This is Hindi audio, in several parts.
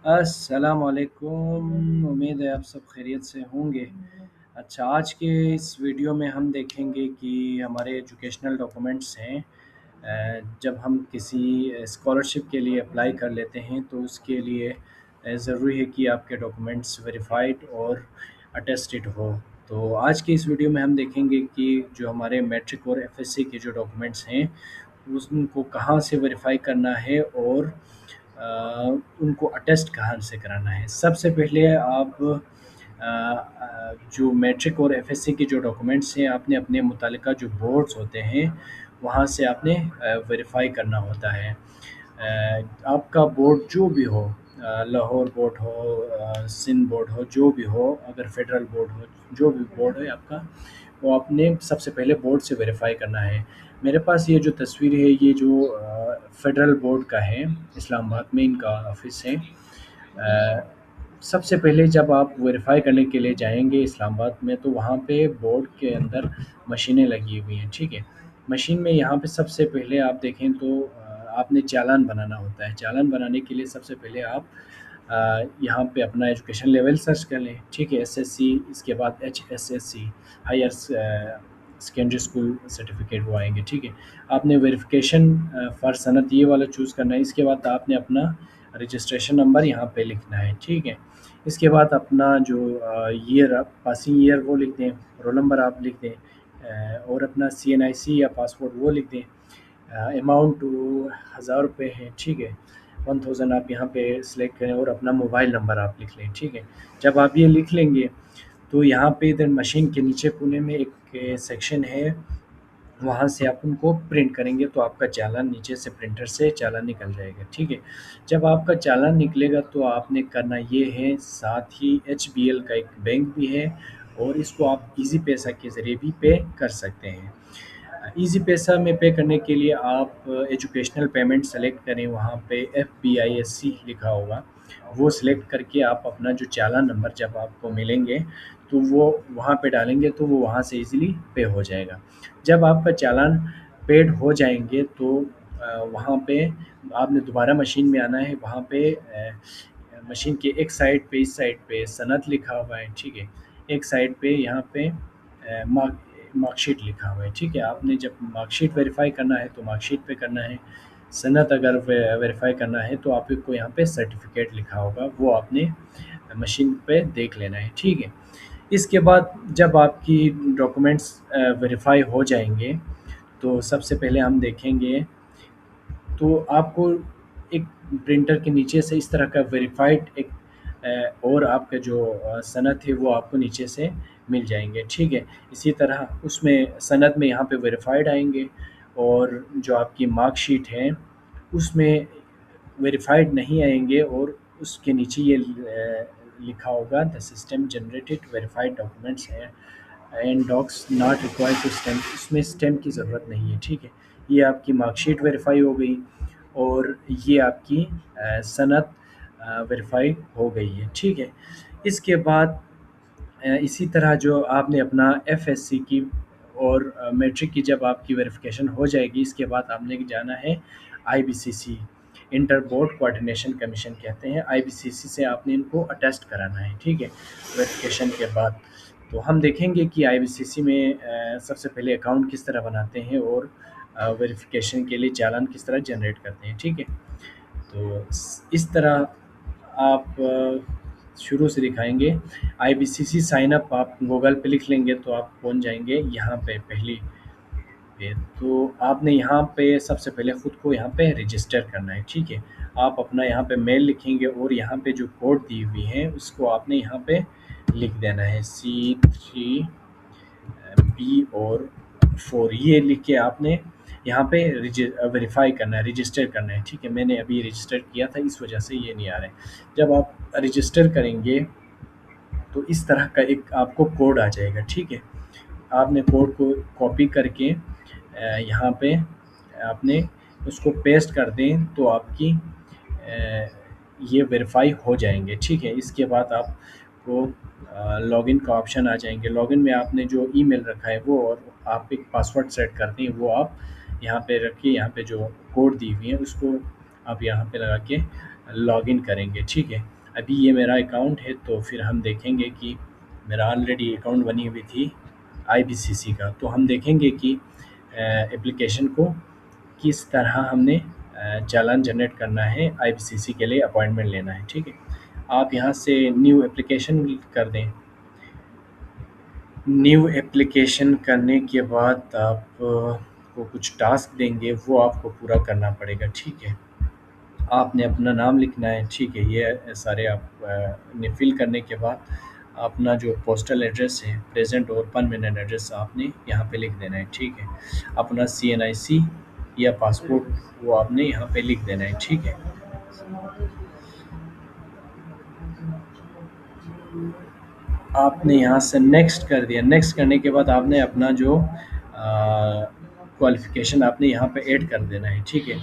अस्सलाम वालेकुम। उम्मीद है आप सब खैरियत से होंगे। अच्छा, आज के इस वीडियो में हम देखेंगे कि हमारे एजुकेशनल डॉक्यूमेंट्स हैं। जब हम किसी स्कॉलरशिप के लिए अप्लाई कर लेते हैं तो उसके लिए ज़रूरी है कि आपके डॉक्यूमेंट्स वेरिफाइड और अटेस्टेड हो। तो आज की इस वीडियो में हम देखेंगे कि जो हमारे मैट्रिक और एफएससी के जो डॉक्यूमेंट्स हैं उनको कहाँ से वेरीफाई करना है और उनको अटेस्ट कहाँ से कराना है। सबसे पहले आप जो मैट्रिक और एफएससी के जो डॉक्यूमेंट्स हैं आपने अपने मुतालिका जो बोर्ड्स होते हैं वहाँ से आपने वेरीफाई करना होता है। आपका बोर्ड जो भी हो, लाहौर बोर्ड हो, सिंध बोर्ड हो, जो भी हो, अगर फेडरल बोर्ड हो, जो भी बोर्ड है आपका, वो आपने सबसे पहले बोर्ड से वेरीफाई करना है। मेरे पास ये जो तस्वीर है ये जो फेडरल बोर्ड का है, इस्लामाबाद में इनका ऑफिस है। सबसे पहले जब आप वेरीफाई करने के लिए जाएंगे इस्लामाबाद में तो वहाँ पे बोर्ड के अंदर मशीनें लगी हुई हैं, ठीक है। मशीन में यहाँ पे सबसे पहले आप देखें तो आपने चालान बनाना होता है। चालान बनाने के लिए सबसे पहले आप यहाँ पे अपना एजुकेशन लेवल सर्च कर लें, ठीक है। एसएससी, इसके बाद HSSC, higher secondary school certificate वो आएंगे, ठीक है। आपने वेरिफिकेशन फॉर सनत ये वाला चूज़ करना है। इसके बाद आपने अपना रजिस्ट्रेशन नंबर यहाँ पे लिखना है, ठीक है। इसके बाद अपना जो ईयर, आप पासिंग ईयर वो लिख दें, रोल नंबर आप लिख दें, और अपना सीएनआईसी या पासपोर्ट वो लिख दें। अमाउंट 1000 रुपये है, ठीक है। 1000 आप यहाँ पे सिलेक्ट करें और अपना मोबाइल नंबर आप लिख लें, ठीक है। जब आप ये लिख लेंगे तो यहाँ पे इधर मशीन के नीचे कोने में एक सेक्शन है, वहाँ से आप उनको प्रिंट करेंगे तो आपका चालान नीचे से प्रिंटर से चालान निकल जाएगा, ठीक है। जब आपका चालान निकलेगा तो आपने करना ये है, साथ ही एचबीएल का एक बैंक भी है और इसको आप इजी पैसा के ज़रिए भी पे कर सकते हैं। ईज़ी पैसा में पे करने के लिए आप एजुकेशनल पेमेंट सेलेक्ट करें, वहाँ पे FBISC लिखा होगा, वो सिलेक्ट करके आप अपना जो चालान नंबर जब आपको मिलेंगे तो वो वहाँ पे डालेंगे तो वो वहाँ से इजीली पे हो जाएगा। जब आपका चालान पेड हो जाएंगे तो वहाँ पे आपने दोबारा मशीन में आना है। वहाँ पे मशीन के एक साइड पे, इस साइड पे सनद लिखा हुआ है, ठीक है। एक साइड पे यहाँ पे मार्कशीट लिखा हुआ है, ठीक है। आपने जब मार्कशीट वेरीफाई करना है तो मार्कशीट पे करना है। सनद अगर वेरीफाई करना है तो आपको यहाँ पे सर्टिफिकेट लिखा होगा, वो आपने मशीन पे देख लेना है, ठीक है। इसके बाद जब आपकी डॉक्यूमेंट्स वेरीफाई हो जाएंगे तो सबसे पहले हम देखेंगे तो आपको एक प्रिंटर के नीचे से इस तरह का वेरीफाइड एक और आपका जो सनद है वो आपको नीचे से मिल जाएंगे, ठीक है। इसी तरह उसमें सनद में यहाँ पे वेरीफाइड आएंगे और जो आपकी मार्कशीट है उसमें वेरीफाइड नहीं आएंगे और उसके नीचे ये लिखा होगा the system generated verified documents है and docs not required to stamp. इसमें स्टैम्प की ज़रूरत नहीं है, ठीक है। ये आपकी मार्कशीट वेरीफाई हो गई और ये आपकी सनद वेरीफाई हो गई है, ठीक है। इसके बाद इसी तरह जो आपने अपना एफएससी की और मैट्रिक की जब आपकी वेरिफिकेशन हो जाएगी, इसके बाद आपने जाना है IBCC, inter board coordination commission कहते हैं। आईबीसीसी से आपने इनको अटेस्ट कराना है, ठीक है, वेरिफिकेशन के बाद। तो हम देखेंगे कि आईबीसीसी में सबसे पहले अकाउंट किस तरह बनाते हैं और वेरिफिकेशन के लिए चालान किस तरह जनरेट करते हैं, ठीक है। तो इस तरह आप शुरू से दिखाएंगे। आईबीसीसी साइन अप आप गूगल पे लिख लेंगे तो आप पहुंच जाएंगे यहाँ पे पहली पे। तो आपने यहाँ पे सबसे पहले ख़ुद को यहाँ पे रजिस्टर करना है, ठीक है। आप अपना यहाँ पे मेल लिखेंगे और यहाँ पे जो कोड दी हुई है उसको आपने यहाँ पे लिख देना है, C3B और 4, ये लिख के आपने यहाँ पे वेरीफाई करना है, रजिस्टर करना है, ठीक है। मैंने अभी रजिस्टर किया था इस वजह से ये नहीं आ रहा है। जब आप रजिस्टर करेंगे तो इस तरह का एक आपको कोड आ जाएगा, ठीक है। आपने कोड को कॉपी करके यहाँ पे आपने उसको पेस्ट कर दें तो आपकी ये वेरीफाई हो जाएंगे, ठीक है। इसके बाद आपको लॉगिन का ऑप्शन आ जाएंगे। लॉगिन में आपने जो ईमेल रखा है वो और आप एक पासवर्ड सेट करते हैं वो आप यहाँ पे रखिए। यहाँ पे जो कोड दी हुई है उसको आप यहाँ पे लगा के लॉगिन करेंगे, ठीक है। अभी ये मेरा अकाउंट है, तो फिर हम देखेंगे कि मेरा ऑलरेडी अकाउंट बनी हुई थी आईबीसीसी का, तो हम देखेंगे कि एप्लीकेशन को किस तरह हमने चालान जनरेट करना है, आईबीसीसी के लिए अपॉइंटमेंट लेना है, ठीक है। आप यहाँ से न्यू एप्लीकेशन कर दें। न्यू एप्लीकेशन करने के बाद आप को कुछ टास्क देंगे, वो आपको पूरा करना पड़ेगा, ठीक है। आपने अपना नाम लिखना है, ठीक है। ये सारे आप ने फिल करने के बाद अपना जो पोस्टल एड्रेस है, प्रेजेंट और परमानेंट एड्रेस, आपने यहाँ पे लिख देना है, ठीक है। अपना सीएनआईसी या पासपोर्ट वो आपने यहाँ पे लिख देना है, ठीक है। आपने यहाँ से नेक्स्ट कर दिया। नेक्स्ट करने के बाद आपने अपना जो क्वालिफ़िकेशन आपने यहाँ पे ऐड कर देना है, ठीक है।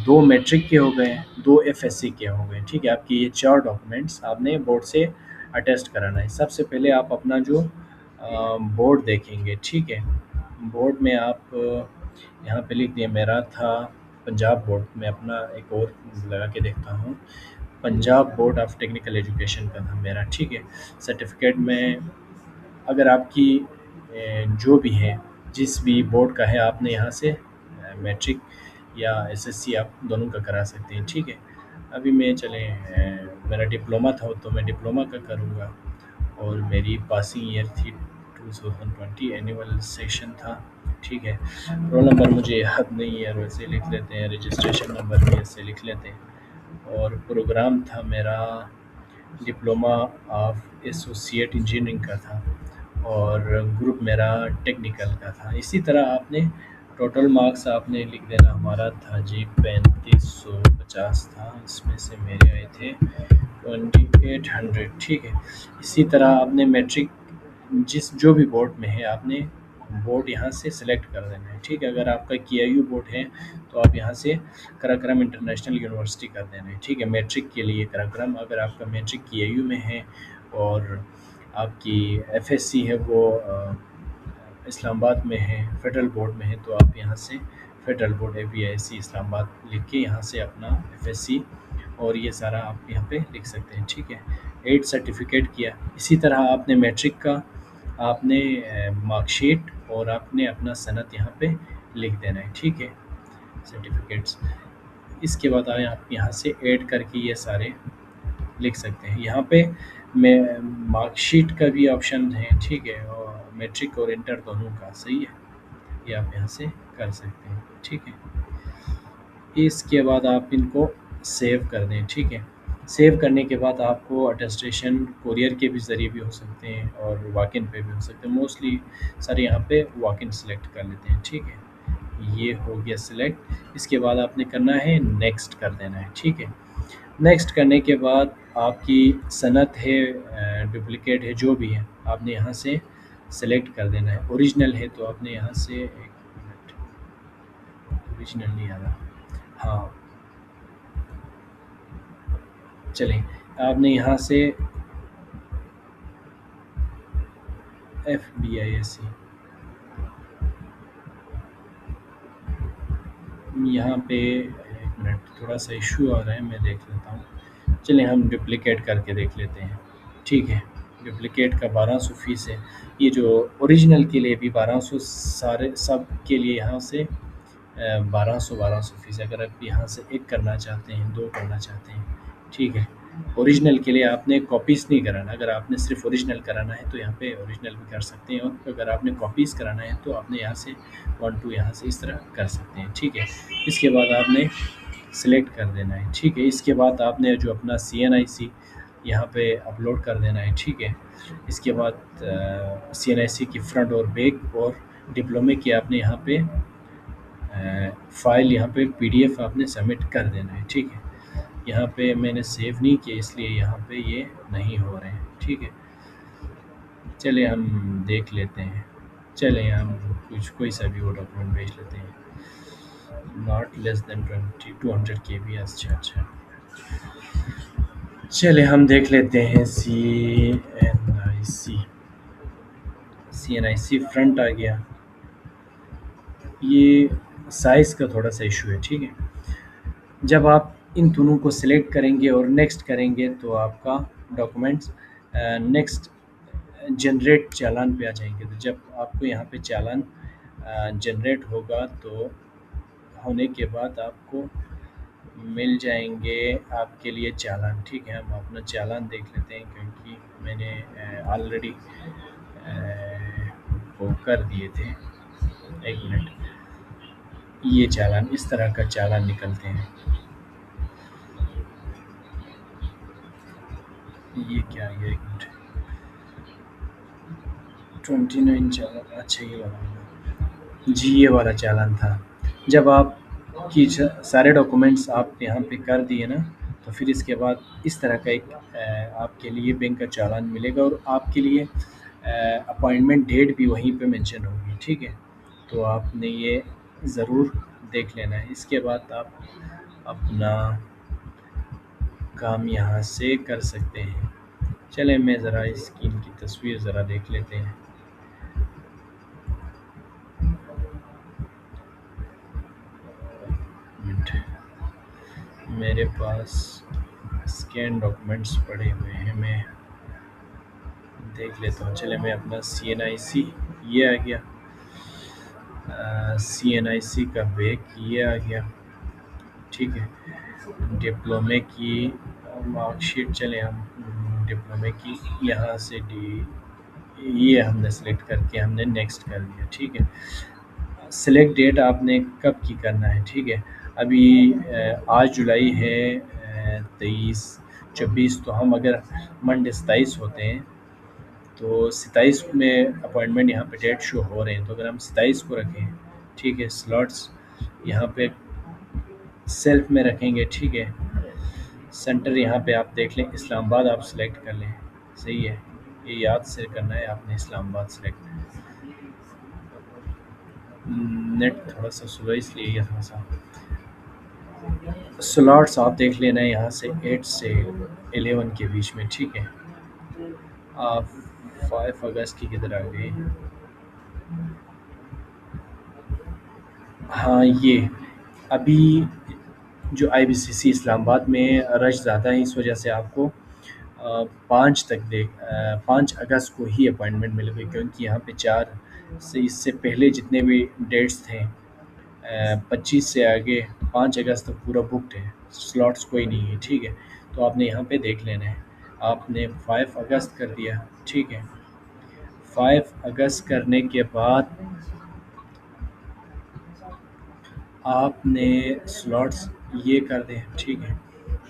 2 मैट्रिक के हो गए, 2 एफएससी के हो गए, ठीक है। आपके ये 4 डॉक्यूमेंट्स आपने बोर्ड से अटेस्ट कराना है। सबसे पहले आप अपना जो बोर्ड देखेंगे, ठीक है। बोर्ड में आप यहाँ पे लिख दिए, मेरा था पंजाब बोर्ड। मैं अपना एक और लगा के देखता हूँ। Punjab board of technical education का था मेरा, ठीक है। सर्टिफिकेट में अगर आपकी जो भी है, जिस भी बोर्ड का है, आपने यहाँ से मैट्रिक या एसएससी आप दोनों का करा सकते हैं, ठीक है। अभी मैं चले मेरा डिप्लोमा था, तो मैं डिप्लोमा का करूँगा, और मेरी पासिंग ईयर थी 2020, एनुअल सेशन था, ठीक है। रोल नंबर मुझे याद नहीं है, वैसे लिख लेते हैं। रजिस्ट्रेशन नंबर भी ऐसे लिख लेते हैं। और प्रोग्राम था मेरा डिप्लोमा ऑफ एसोसिएट इंजीनियरिंग का था, और ग्रुप मेरा टेक्निकल का था। इसी तरह आपने टोटल मार्क्स आपने लिख देना। हमारा था जी 3550 था, इसमें से मेरे आए थे 2800, ठीक है। इसी तरह आपने मैट्रिक जिस जो भी बोर्ड में है, आपने बोर्ड यहाँ से सिलेक्ट कर देना है, ठीक है। अगर आपका केआईयू बोर्ड है, तो आप यहाँ से कराक्रम इंटरनेशनल यूनिवर्सिटी कर देना है, ठीक है। मैट्रिक के लिए कराक्रम। अगर आपका मैट्रिक केआईयू में है और आपकी एफएससी है वो इस्लामाबाद में है, फेडरल बोर्ड में है, तो आप यहाँ से फेडरल बोर्ड एवीआईसी इस्लामाबाद लिख के यहाँ से अपना एफएससी और ये सारा आप यहाँ पे लिख सकते हैं, ठीक है। 8 सर्टिफिकेट किया। इसी तरह आपने मैट्रिक का आपने मार्कशीट और आपने अपना सनद यहाँ पे लिख देना है, ठीक है, सर्टिफिकेट्स। इसके बाद आप यहाँ से ऐड करके ये सारे लिख सकते हैं। यहाँ पे मैं मार्कशीट का भी ऑप्शन है, ठीक है, और मैट्रिक और इंटर दोनों का, सही है। ये आप यहाँ से कर सकते हैं, ठीक है। इसके बाद आप इनको सेव कर दें, ठीक है। सेव करने के बाद आपको अटेस्टेशन कोरियर के भी ज़रिए भी हो सकते हैं और वॉक इन पे भी हो सकते हैं। मोस्टली सर यहाँ पे वॉक इन सेलेक्ट कर लेते हैं, ठीक है। ये हो गया सिलेक्ट। इसके बाद आपने करना है नेक्स्ट कर देना है, ठीक है। नेक्स्ट करने के बाद आपकी सनद है, डुप्लिकेट है, जो भी है, आपने यहाँ से सेलेक्ट कर देना है। ओरिजिनल है तो आपने यहाँ से, एक मिनट, ओरिजिनल नहीं आ रहा, हाँ, चलें। आपने यहाँ से FBISC, यहाँ पे एक मिनट, थोड़ा सा इशू आ रहा है, मैं देख लेता हूँ। चलिए हम डुप्लिकेट करके देख लेते हैं, ठीक है। डुप्लिकेट का 1200 फ़ीस है। ये जो ओरिजिनल के लिए भी 1200, सारे सब के लिए यहाँ से 1200 फ़ीस। अगर आप यहाँ से एक करना चाहते हैं, 2 करना चाहते हैं, ठीक है। ओरिजिनल के लिए आपने कॉपीज़ नहीं कराना। अगर आपने सिर्फ ओरिजिनल कराना है तो यहाँ पे ओरिजिनल भी कर सकते हैं, और अगर आपने कॉपीज़ कराना है तो आपने यहाँ से 1 2 यहाँ से इस तरह कर सकते हैं, ठीक है। इसके बाद आपने सिलेक्ट कर देना है, ठीक है। इसके बाद आपने जो अपना CNIC यहाँ पे अपलोड कर देना है, ठीक है। इसके बाद CNIC की फ्रंट और बैक और डिप्लोमे की आपने यहाँ पे फ़ाइल यहाँ पे PDF आपने सबमिट कर देना है, ठीक है। यहाँ पे मैंने सेव नहीं किया, इसलिए यहाँ पे ये नहीं हो रहे हैं, ठीक है। चलिए हम देख लेते हैं। चलिए हम कुछ कोई सा भी वो डॉक्यूमेंट भेज लेते हैं। Not less than 200 KB। अच्छा अच्छा, चलिए हम देख लेते हैं। CNIC फ्रंट आ गया। ये साइज़ का थोड़ा सा इशू है, ठीक है। जब आप इन दोनों को सिलेक्ट करेंगे और नेक्स्ट करेंगे तो आपका डॉक्यूमेंट्स नेक्स्ट जनरेट चालान पे आ जाएंगे। तो जब आपको यहाँ पे चालान जनरेट होगा तो होने के बाद आपको मिल जाएंगे आपके लिए चालान। ठीक है, हम अपना चालान देख लेते हैं क्योंकि मैंने ऑलरेडी वो कर दिए थे। एक मिनट, ये चालान इस तरह का चालान निकलते हैं। ये क्या, ये एक मिनट, 29 चालान, अच्छा ये वाला होगा। जी ये वाला चालान था। जब आप की सारे डॉक्यूमेंट्स आप यहाँ पे कर दिए ना, तो फिर इसके बाद इस तरह का एक आपके लिए बैंक का चालान मिलेगा और आपके लिए अपॉइंटमेंट डेट भी वहीं पे मेंशन होगी। ठीक है, तो आपने ये ज़रूर देख लेना है। इसके बाद आप अपना काम यहाँ से कर सकते हैं। चलें मैं ज़रा इसकी इनकी तस्वीर ज़रा देख लेते हैं। मिनट, मेरे पास स्कैन डॉक्यूमेंट्स पड़े हुए हैं, मैं देख लेता हूँ। चले मैं अपना CNIC ये आ गया, CNIC का बैग ये आ गया। ठीक है, डिप्लोमे की मार्कशीट, चले हम डिप्लोमे की यहाँ से डी ये हमने सेलेक्ट करके हमने नेक्स्ट कर दिया। ठीक है, सेलेक्ट डेट आपने कब की करना है। ठीक है, अभी आज जुलाई है 23-24, तो हम अगर मंडे 27 होते हैं तो 27 में अपॉइंटमेंट यहाँ पे डेट शो हो रहे हैं, तो अगर हम 27 को रखें, ठीक है, स्लॉट्स यहाँ पे सेल्फ में रखेंगे। ठीक है, सेंटर यहाँ पे आप देख लें, इस्लामाबाद आप सेलेक्ट कर लें। सही है, ये याद से करना है आपने, इस्लामाबाद सेलेक्ट। नेट थोड़ा सा स्लो इसलिए ये थोड़ा सा स्लॉट्स आप देख लेना है यहाँ से 8 से 11 के बीच में। ठीक है, आप 5 अगस्त की किधर आ गई। हाँ, ये अभी जो IBCC इस्लामाबाद में रश ज़्यादा है, इस वजह से आपको 5 अगस्त को ही अपॉइंटमेंट मिलेगी, क्योंकि यहाँ पे 4 से इससे पहले जितने भी डेट्स थे 25 से आगे 5 अगस्त तक पूरा बुकड है, स्लॉट्स कोई नहीं है। ठीक है, तो आपने यहाँ पे देख लेना है। आपने 5 अगस्त कर दिया। ठीक है, 5 अगस्त करने के बाद आपने स्लॉट्स ये कर दें। ठीक है,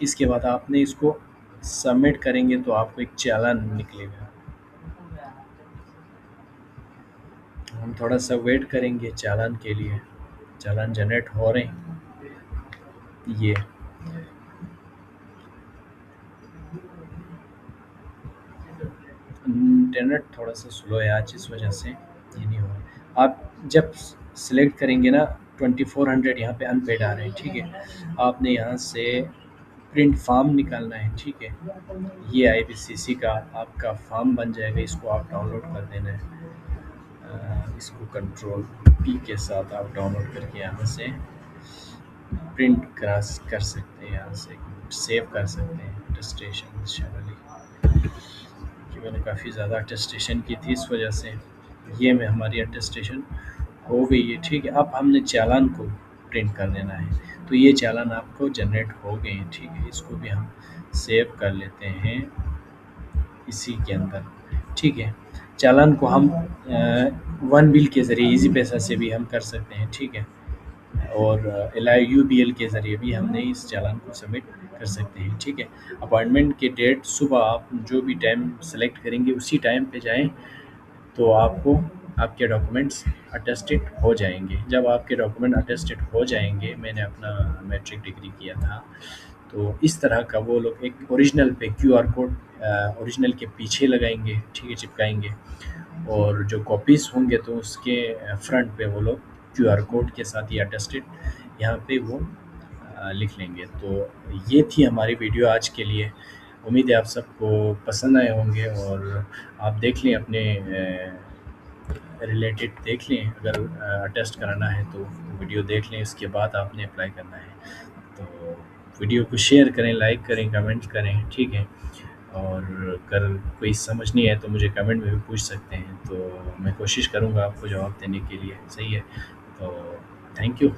इसके बाद आपने इसको सबमिट करेंगे तो आपको एक चालान निकलेगा। हम थोड़ा सा वेट करेंगे चालान के लिए, चालान जनरेट हो रहे हैं। ये इंटरनेट थोड़ा सा स्लो है आज, इस वजह से ये नहीं हो रहा। आप जब सेलेक्ट करेंगे ना, 2400 यहाँ पे अनपेड आ रहे हैं। ठीक है, आपने यहाँ से प्रिंट फॉर्म निकालना है। ठीक है, ये IBCC का आपका फॉर्म बन जाएगा, इसको आप डाउनलोड कर देना है। इसको कंट्रोल P के साथ आप डाउनलोड करके यहाँ से प्रिंट कर सकते हैं, यहाँ से सेव कर सकते हैं। अटेस्टेशन शैली कि मैंने काफ़ी ज़्यादा अटेस्टेशन की थी, इस वजह से ये में हमारी अटेस्टेशन हो गई है। ठीक है, अब हमने चालान को प्रिंट कर देना है, तो ये चालान आपको जनरेट हो गए हैं। ठीक है, इसको भी हम सेव कर लेते हैं इसी के अंदर। ठीक है, चालान को हम वन बिल के ज़रिए इजी पैसा से भी हम कर सकते हैं। ठीक है, और LIUBL के ज़रिए भी हमने इस चालान को सबमिट कर सकते हैं। ठीक है, अपॉइंटमेंट के डेट सुबह आप जो भी टाइम सेलेक्ट करेंगे उसी टाइम पे जाएं, तो आपको आपके डॉक्यूमेंट्स अटेस्टेड हो जाएंगे। जब आपके डॉक्यूमेंट अटेस्टेड हो जाएंगे, मैंने अपना मैट्रिक डिग्री किया था, तो इस तरह का वो लोग एक ओरिजिनल पे QR कोड ओरिजिनल के पीछे लगाएंगे। ठीक है, चिपकाएंगे, और जो कॉपीज़ होंगे तो उसके फ्रंट पे वो लोग QR कोड के साथ ही अटेस्टेड यहाँ पे वो लिख लेंगे। तो ये थी हमारी वीडियो आज के लिए। उम्मीद है आप सबको पसंद आए होंगे, और आप देख लें अपने रिलेटेड देख लें, अगर अटेस्ट कराना है तो वीडियो देख लें, इसके बाद आपने अप्लाई करना है। तो वीडियो को शेयर करें, लाइक करें, कमेंट करें, ठीक है? और अगर कोई समझ नहीं आए तो मुझे कमेंट में भी पूछ सकते हैं, तो मैं कोशिश करूँगा आपको जवाब देने के लिए, सही है? तो थैंक यू।